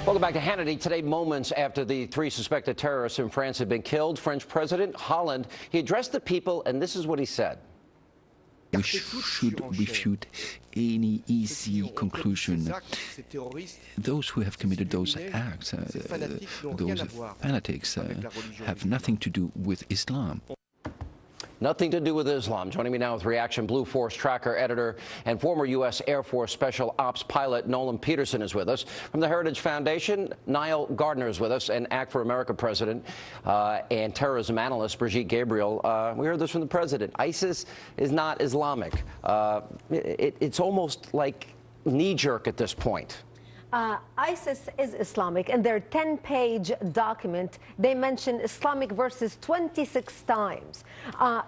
Welcome back to Hannity. Today, moments after the 3 suspected terrorists in France had been killed, French President Hollande, he addressed the people, and this is what he said. We should refute any easy conclusion. Those who have committed those acts, those fanatics, have nothing to do with Islam. Nothing to do with Islam. Joining me now with Reaction Blue Force Tracker editor and former U.S. Air Force Special Ops pilot Nolan Peterson is with us. From the Heritage Foundation, Niall Gardner is with us, and Act for America president and terrorism analyst Brigitte Gabriel. We heard this from the president. ISIS is not Islamic. It's almost like knee-jerk at this point. ISIS is Islamic. In their 10-page document, they mention Islamic verses 26 times.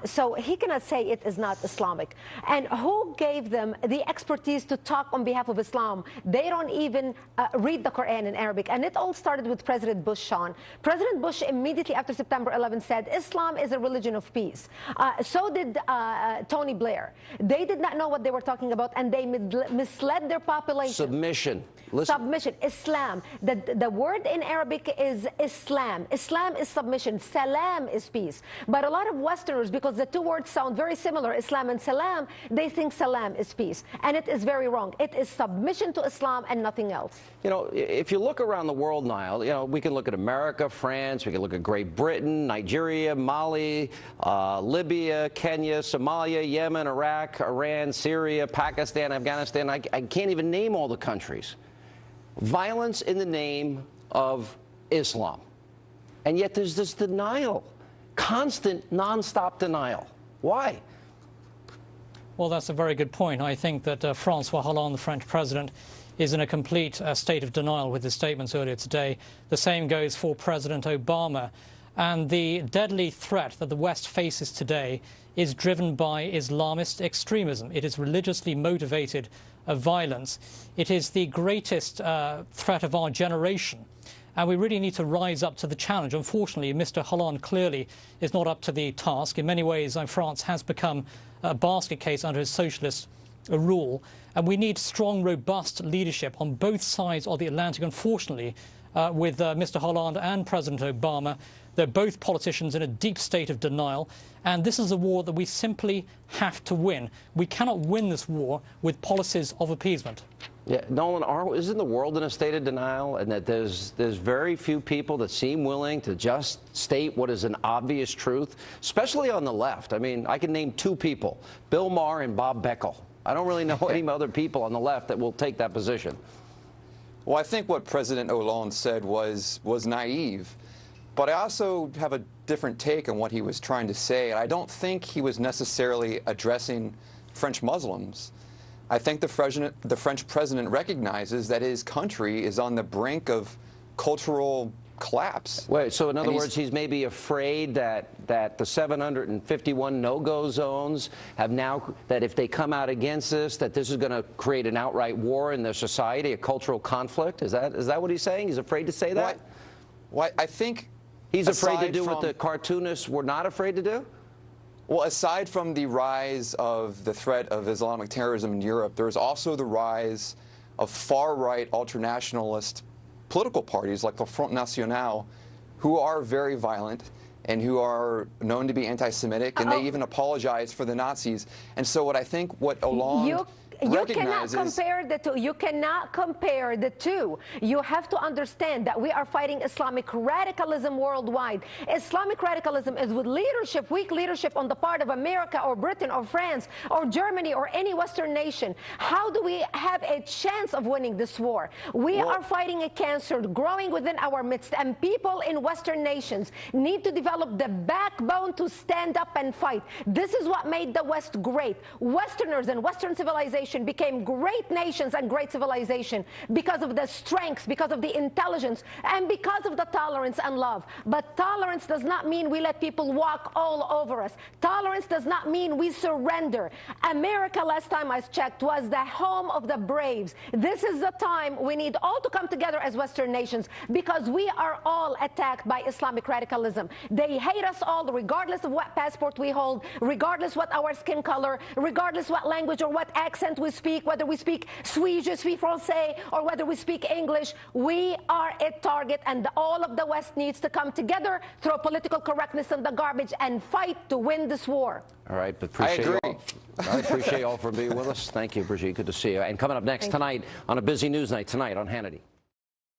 So he cannot say it is not Islamic. And who gave them the expertise to talk on behalf of Islam? They don't even read the Quran in Arabic. And it all started with President Bush, Sean. President Bush, immediately after September 11, said Islam is a religion of peace. So did Tony Blair. They did not know what they were talking about, and they misled their population. Submission. Submission, Islam. The word in Arabic is Islam. Islam is submission. Salam is peace. But a lot of Westerners, because the two words sound very similar, Islam and Salam, they think Salam is peace. And it is very wrong. It is submission to Islam and nothing else. You know, if you look around the world, Niall, you know, we can look at America, France, we can look at Great Britain, Nigeria, Mali, Libya, Kenya, Somalia, Yemen, Iraq, Iran, Syria, Pakistan, Afghanistan. I can't even name all the countries. Violence in the name of Islam. And yet there's this denial, constant, nonstop denial. Why? Well, that's a very good point. I think that François Hollande, the French president, is in a complete state of denial with his statements earlier today. The same goes for President Obama. And the deadly threat that the West faces today is driven by Islamist extremism. It is religiously motivated violence. It is the greatest threat of our generation. And we really need to rise up to the challenge. Unfortunately, Mr. Hollande clearly is not up to the task. In many ways, France has become a basket case under his socialist rule. And we need strong, robust leadership on both sides of the Atlantic. Unfortunately, with Mr. Hollande and President Obama, they're both politicians in a deep state of denial, and this is a war that we simply have to win. We cannot win this war with policies of appeasement. Yeah, Nolan, isn't the world in a state of denial, and that there's very few people that seem willing to just state what is an obvious truth, especially on the left? I mean, I can name 2 people, Bill Maher and Bob Beckel. I don't really know any other people on the left that will take that position. Well, I think what President Hollande said was naive. But I also have a different take on what he was trying to say. And I don't think he was necessarily addressing French Muslims. I think the French president recognizes that his country is on the brink of cultural collapse. Wait, so in other words, he's maybe afraid that the 751 no-go zones have now, that if they come out against this, that this is going to create an outright war in their society, a cultural conflict? Is that what he's saying? He's afraid to say that? Well, I think he's afraid to do what the cartoonists were not afraid to do? Well, aside from the rise of the threat of Islamic terrorism in Europe, there's also the rise of far-right ultranationalist political parties like the Front National, who are very violent and who are known to be anti-Semitic, and they even apologize for the Nazis. And so what Hollande You cannot compare the two. You cannot compare the two. You have to understand that we are fighting Islamic radicalism worldwide. Islamic radicalism is with leadership, weak leadership on the part of America or Britain or France or Germany or any Western nation. How do we have a chance of winning this war? We are fighting a cancer growing within our midst, and people in Western nations need to develop the backbone to stand up and fight. This is what made the West great. Westerners and Western civilization became great nations and great civilization because of the strength, because of the intelligence, and because of the tolerance and love. But tolerance does not mean we let people walk all over us. Tolerance does not mean we surrender. America, last time I checked, was the home of the braves. This is the time we need all to come together as Western nations, because we are all attacked by Islamic radicalism. They hate us all, regardless of what passport we hold, regardless what our skin color, regardless what language or what accent accent we speak, whether we speak suis, je suis français, or whether we speak English, we are a target, and all of the West needs to come together, throw political correctness in the garbage, and fight to win this war. All right, but appreciate I agree. you all. I appreciate you all for being with us. Thank you, Brigitte. Good to see you. And coming up next tonight on a busy news night tonight on Hannity.